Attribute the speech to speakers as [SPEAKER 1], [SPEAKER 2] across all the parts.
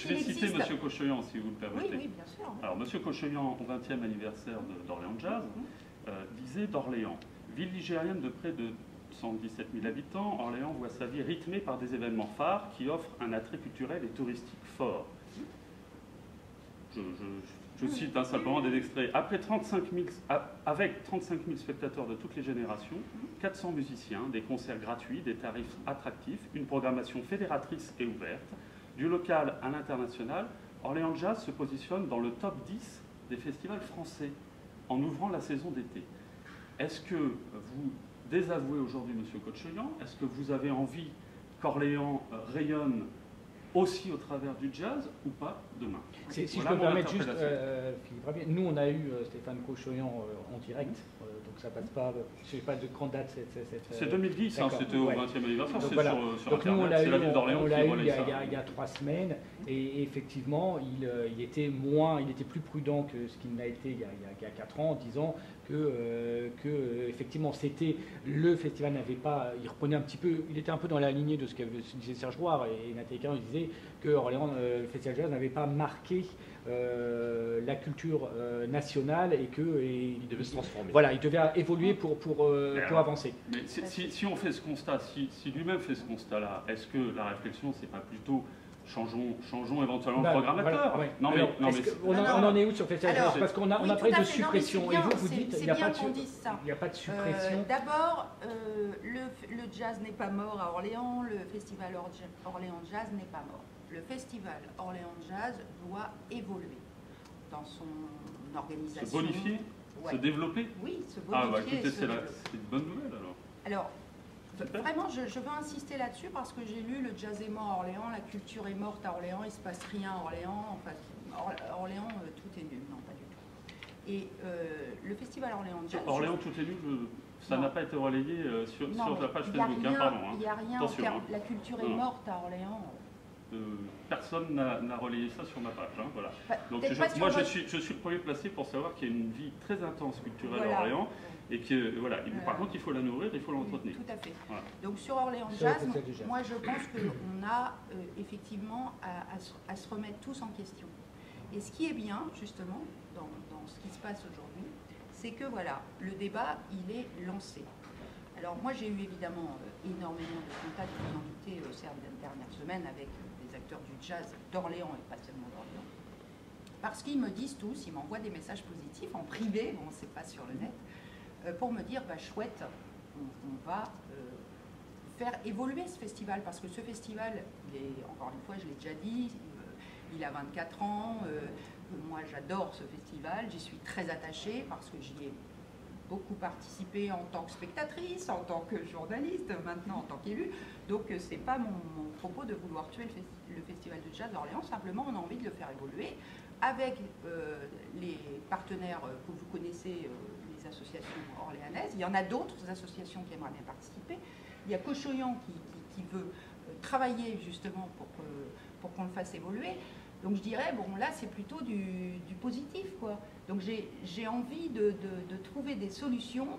[SPEAKER 1] je vais citer M. Cocheyan, si vous le permettez.
[SPEAKER 2] Oui, bien sûr.
[SPEAKER 1] Alors, M. Cocheyan, au 20e anniversaire d'Orléans Jazz, disait d'Orléans, ville ligérienne de près de 117 000 habitants, Orléans voit sa vie rythmée par des événements phares qui offrent un attrait culturel et touristique fort. Je cite simplement des extraits. Avec 35 000 spectateurs de toutes les générations, 400 musiciens, des concerts gratuits, des tarifs attractifs, une programmation fédératrice et ouverte, du local à l'international, Orléans Jazz se positionne dans le top 10 des festivals français en ouvrant la saison d'été. Est-ce que vous désavouez aujourd'hui M. Cocheyan? Est-ce que vous avez envie qu'Orléans rayonne aussi au travers du jazz ou pas demain?
[SPEAKER 3] Si je peux me permettre juste, Philippe, nous on a eu Stéphane Cocheyan en direct, donc ça passe pas, je ne sais pas de grande date.
[SPEAKER 1] C'est 2010, hein, c'était au 20e anniversaire, c'est
[SPEAKER 3] voilà.
[SPEAKER 1] sur
[SPEAKER 3] donc
[SPEAKER 1] Internet, c'est la ville d'Orléans
[SPEAKER 3] on
[SPEAKER 1] qui
[SPEAKER 3] l'a eu
[SPEAKER 1] relaie ça.
[SPEAKER 3] il y a 3 semaines, et effectivement il était plus prudent que ce qu'il n'a été il y a 4 ans, en disant que effectivement c'était le festival n'avait pas, il reprenait un petit peu, il était un peu dans la lignée de ce qu'avait disait Serge Roire et Nathalie Caron, il disait que Orléans, le festival jazz n'avait pas marqué la culture nationale et qu'il devait se transformer. Voilà, il devait évoluer pour avancer.
[SPEAKER 1] Mais si on fait ce constat, si lui-même fait ce constat-là, est-ce que la réflexion, c'est pas plutôt changeons éventuellement le programmateur?
[SPEAKER 3] Voilà, ouais.
[SPEAKER 1] Non,
[SPEAKER 3] alors,
[SPEAKER 1] mais
[SPEAKER 3] on en est où sur Festival Jazz? Parce qu'on a parlé de suppression, et vous dites il n'y a pas de suppression.
[SPEAKER 2] D'abord, le jazz n'est pas mort à Orléans, le festival Orléans Jazz n'est pas mort. Le festival Orléans Jazz doit évoluer dans son organisation.
[SPEAKER 1] Se bonifier, se développer?
[SPEAKER 2] Oui, se bonifier.
[SPEAKER 1] Ah bah écoutez, c'est une bonne nouvelle alors.
[SPEAKER 2] Alors, vraiment, je veux insister là-dessus parce que j'ai lu Le jazz est mort à Orléans, la culture est morte à Orléans, il ne se passe rien à Orléans, enfin, Orléans, tout est nul, non, pas du tout. Et le festival Orléans Jazz...
[SPEAKER 1] Orléans, tout est nul, ça n'a pas été relayé sur la page Facebook, pardon.
[SPEAKER 2] Il n'y a rien,
[SPEAKER 1] attention,
[SPEAKER 2] la culture est morte à Orléans.
[SPEAKER 1] Personne n'a relayé ça sur ma page, hein, voilà. Donc moi, je suis le premier placé pour savoir qu'il y a une vie très intense culturelle à Orléans. Et que, voilà, par contre, il faut la nourrir, il faut l'entretenir.
[SPEAKER 2] Tout à fait. Voilà. Donc sur Orléans Jazz, moi je pense qu'on a effectivement à se remettre tous en question. Et ce qui est bien, justement, dans ce qui se passe aujourd'hui, c'est que voilà, le débat, il est lancé. Alors moi j'ai eu évidemment énormément de contacts, vous en doutez, ces dernières semaines avec des acteurs du jazz d'Orléans et pas seulement d'Orléans. Parce qu'ils me disent tous, ils m'envoient des messages positifs en privé, bon c'est pas sur le net, pour me dire, bah, chouette, on va faire évoluer ce festival, parce que ce festival, encore une fois, je l'ai déjà dit, il a 24 ans, moi j'adore ce festival, j'y suis très attachée, parce que j'y ai beaucoup participé en tant que spectatrice, en tant que journaliste, maintenant en tant qu'élue, donc c'est pas mon propos de vouloir tuer le festival de jazz d'Orléans, simplement on a envie de le faire évoluer, avec les partenaires que vous connaissez, associations orléanaises. Il y en a d'autres associations qui aimeraient bien participer. Il y a Cocheyan qui veut travailler justement pour qu'on le fasse évoluer. Donc je dirais, bon là c'est plutôt du positif, quoi. Donc j'ai envie de trouver des solutions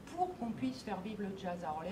[SPEAKER 2] pour qu'on puisse faire vivre le jazz à Orléans.